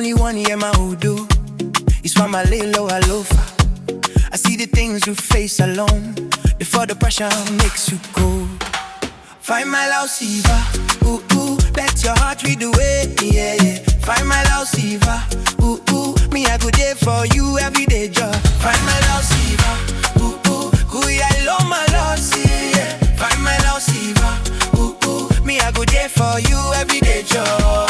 only one, yeah, my hoodoo. It's Faimai Lau Siva. I see the things you face alone before the pressure makes you go. Faimai Lau Siva, ooh, ooh, let your heart read the way, yeah, yeah. Faimai Lau Siva, ooh, ooh, me I go there for you every day, joor. Faimai Lau Siva, ooh, ooh, kuya ilo malosi, yeah. Faimai Lau Siva, ooh, ooh, me I go there for you every day, joor.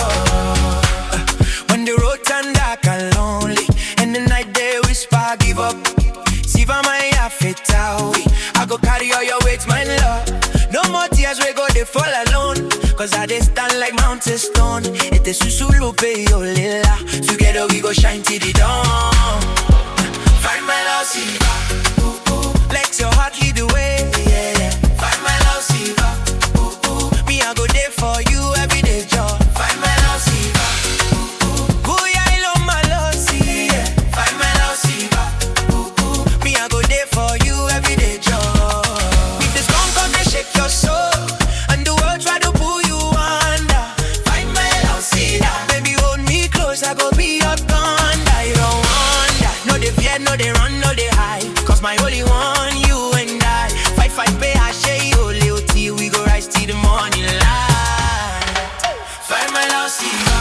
When the road turn dark and lonely, and the night they whisper give up, Siva my afetawi, I go carry all your weight, my love. No more tears, we go they fall alone, cause I they stand like mountain stone. It is susulupe yo lila, together we go shine till the dawn. Faimai Lau Siva, ooh, ooh, let your heart lead the way, yeah, yeah. Faimai Lau Siva, ooh, ooh, me I go there for you every day, joor. Faimai Lau Siva, ooh, ooh, kuya ilo malosi, yeah. Faimai Lau Siva, ooh, ooh, me I go there for you every day, joor. Shake your soul, and the world try to pull you under. Faimai Lau Siva, baby hold me close, I go be your thunder. You don't wonder, no they fear, no they run, no they hide, cause my holy one, you and I. Fight, pay, I share you, little tea, we go rise till the morning light. Faimai Lau Siva,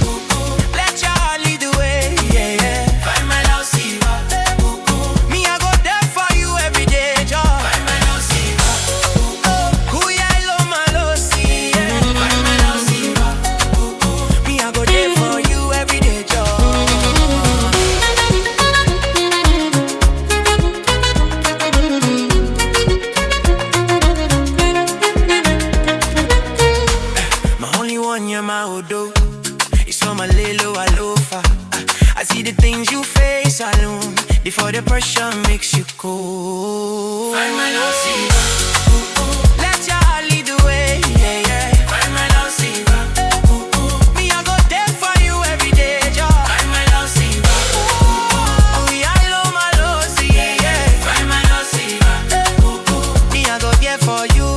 ooh, ooh, let your heart lead the way, yeah, yeah. Faimai Lau Siva, ooh, ooh, me I go there for you every day, joor. Faimai Lau Siva, kuya ilo malosi, yeah. Faimai Lau Siva, ooh, ooh, me I go there for you every day, joor. My only one, yeah, my hoodoo. It's Faimai Lau Siva. I see the things you face alone before the pressure makes you cold. Faimai Lau Siva, ooh, ooh, let your heart lead the way, yeah, yeah. Faimai Lau Siva, ooh, ooh, me I go there for you every day, joor. Faimai Lau Siva, ooh, ooh, kuya ilo malosi, yeah, yeah. Faimai Lau Siva, ooh, ooh, me I go there for you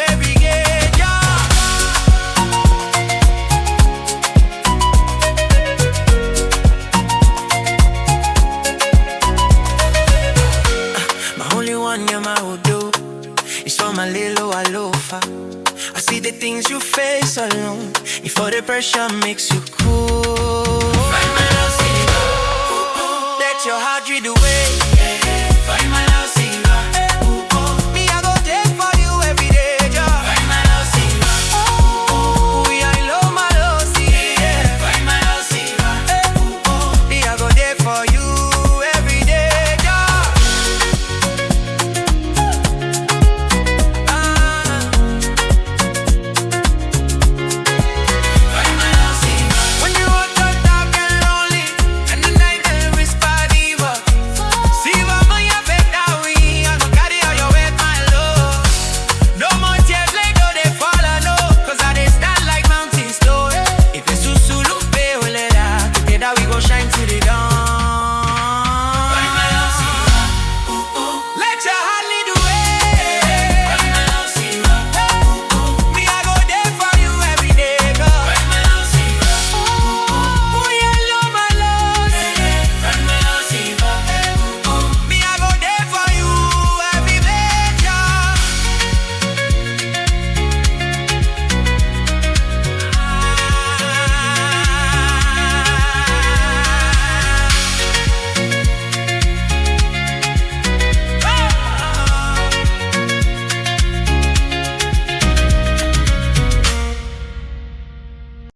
every day, joor. My only one, yeah, my hoodoo. It's Faimai Lau Siva. I see the things you face alone before the pressure makes you cool. Faimai Lau Siva, let your heart lead the way.